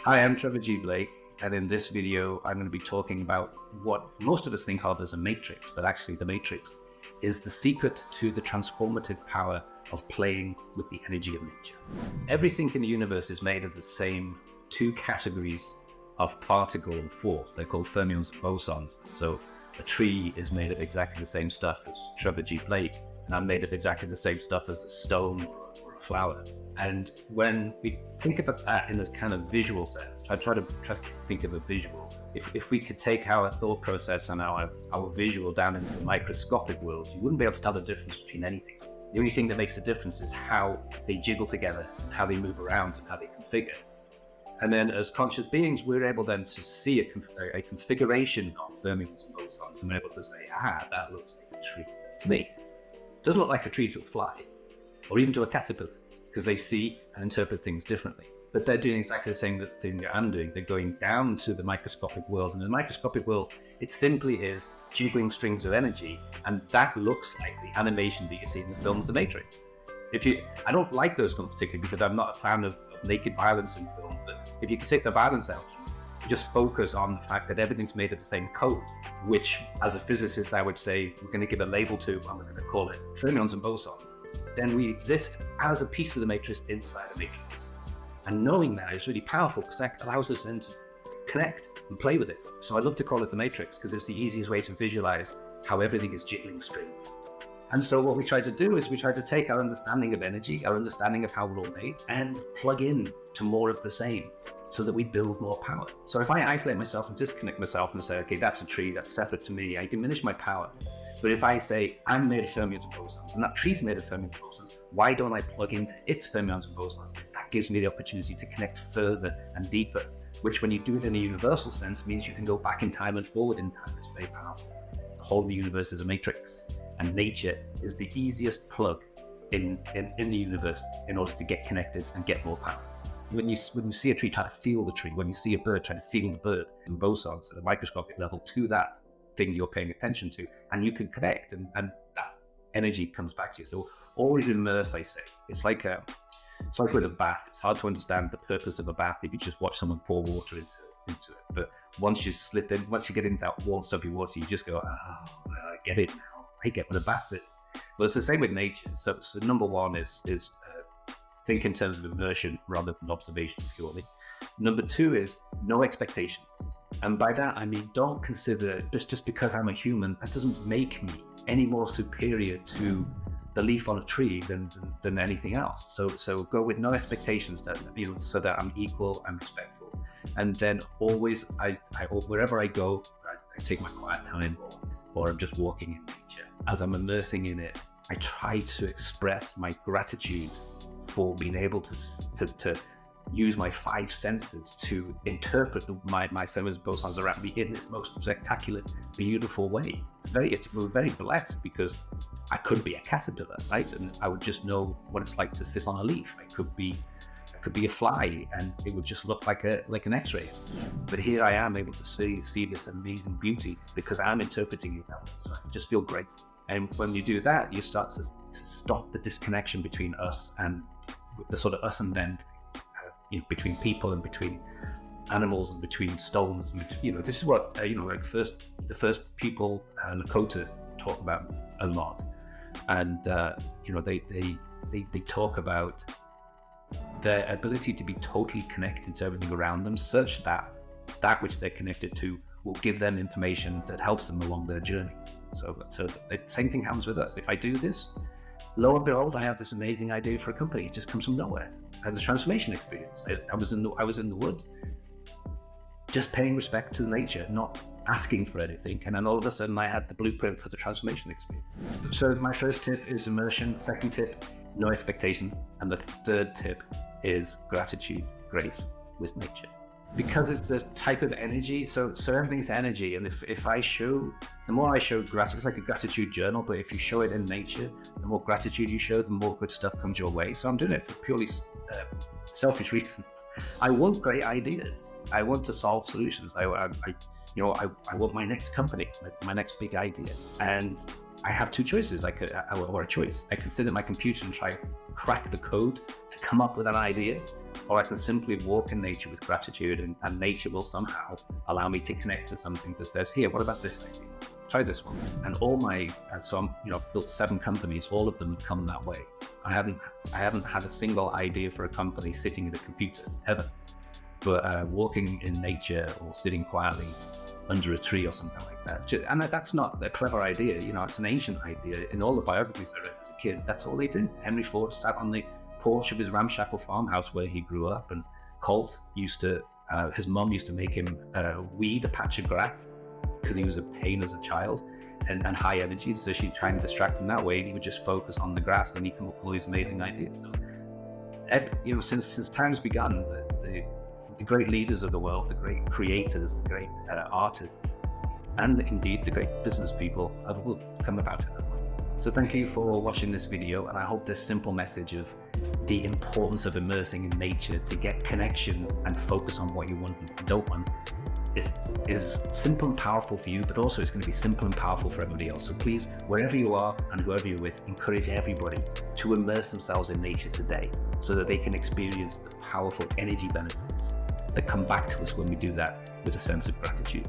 Hi, I'm Trevor G. And in this video, I'm going to be talking about what most of us think of as a matrix, but actually the matrix is the secret to the transformative power of playing with the energy of nature. Everything in the universe is made of the same two categories of particle and force. They're called fermions and bosons. So a tree is made of exactly the same stuff as Trevor G. Blake, and I'm made of exactly the same stuff as a stone or a flower. And when we think about that in a kind of visual sense, I try to think of a visual. If we could take our thought process and our visual down into the microscopic world, you wouldn't be able to tell the difference between anything. The only thing that makes a difference is how they jiggle together, and how they move around, and how they configure. And then as conscious beings, we're able then to see a configuration of fermions and bosons, and we're able to say, that looks like a tree to me. It doesn't look like a tree to a fly, or even to a caterpillar, because they see and interpret things differently. But they're doing exactly the same thing that I'm doing. They're going down to the microscopic world. And in the microscopic world, it simply is jiggling strings of energy. And that looks like the animation that you see in the films The Matrix. I don't like those films particularly because I'm not a fan of naked violence in film. But if you can take the violence out, just focus on the fact that everything's made of the same code, which as a physicist, I would say, we're going to give a label to, and we're going to call it fermions and bosons. Then we exist as a piece of the matrix inside the matrix. And knowing that is really powerful because that allows us then to connect and play with it. So I love to call it the matrix because it's the easiest way to visualize how everything is jiggling strings. And so what we try to do is we try to take our understanding of energy, our understanding of how we're all made, and plug in to more of the same so that we build more power. So if I isolate myself and disconnect myself and say, okay, that's a tree, that's separate to me, I diminish my power. But if I say, I'm made of fermions and bosons, and that tree's made of fermions and bosons, why don't I plug into its fermions and bosons? That gives me the opportunity to connect further and deeper, which when you do it in a universal sense means you can go back in time and forward in time. It's very powerful. The whole of the universe is a matrix, and nature is the easiest plug in the universe in order to get connected and get more power. When you see a tree, try to feel the tree. When you see a bird, try to feel the bird. And bosons at a microscopic level to that thing you're paying attention to, and you can connect, and that energy comes back to you. So always immerse, I say. It's like with a bath. It's hard to understand the purpose of a bath if you just watch someone pour water into it. But once you get into that warm, stuffy water, you just go, I get it now. I get what a bath is. Well, it's the same with nature. So number one is think in terms of immersion rather than observation purely. Number two is no expectations. And by that, I mean, don't consider just because I'm a human, that doesn't make me any more superior to the leaf on a tree than anything else. So go with no expectations that, so that I'm equal, I'm respectful. And then always, wherever I go, I take my quiet time or I'm just walking in nature. As I'm immersing in it, I try to express my gratitude for being able to use my five senses to interpret my fermions and bosons around me in this most spectacular, beautiful way. We're very blessed because I could be a caterpillar, right? And I would just know what it's like to sit on a leaf. I could be a fly, and it would just look like an X-ray. But here I am able to see this amazing beauty because I'm interpreting it that way. So I just feel grateful. And when you do that, you start to stop the disconnection between us and the sort of us and them. Between people and between animals and between stones, and this is what the first people Lakota talk about a lot, and they talk about their ability to be totally connected to everything around them, such that which they're connected to will give them information that helps them along their journey. So the same thing happens with us. If I do this, lo and behold, I have this amazing idea for a company. It just comes from nowhere. I had a transformation experience. I was in the woods, just paying respect to nature, not asking for anything. And then all of a sudden I had the blueprint for the transformation experience. So my first tip is immersion. Second tip, no expectations. And the third tip is gratitude, grace with nature. Because it's a type of energy, so everything's energy. And if I show, the more I show gratitude, it's like a gratitude journal, but if you show it in nature, the more gratitude you show, the more good stuff comes your way. So I'm doing it for purely selfish reasons. I want great ideas. I want to solve solutions. I want my next company, my next big idea. And I have two choices, a choice. I can sit at my computer and try to crack the code to come up with an idea, or I can simply walk in nature with gratitude, and nature will somehow allow me to connect to something that says, here, what about this idea? Try this one. And all my, so I'm, built 7 companies, all of them have come that way. I haven't had a single idea for a company sitting at a computer, ever. But walking in nature or sitting quietly under a tree or something like that. And that's not a clever idea, it's an ancient idea. In all the biographies I read as a kid, that's all they did. Henry Ford sat on the porch of his ramshackle farmhouse where he grew up, and Colt his mom used to make him weed a patch of grass because he was a pain as a child and high energy, so she'd try and distract him that way, and he would just focus on the grass, and he'd come up with all these amazing ideas. So since time's begun, the great leaders of the world, the great creators, the great artists, and indeed the great business people have come about it that way. So thank you for watching this video, and I hope this simple message of the importance of immersing in nature to get connection and focus on what you want and don't want is simple and powerful for you, but also it's going to be simple and powerful for everybody else. So please, wherever you are and whoever you're with, encourage everybody to immerse themselves in nature today so that they can experience the powerful energy benefits that come back to us when we do that with a sense of gratitude.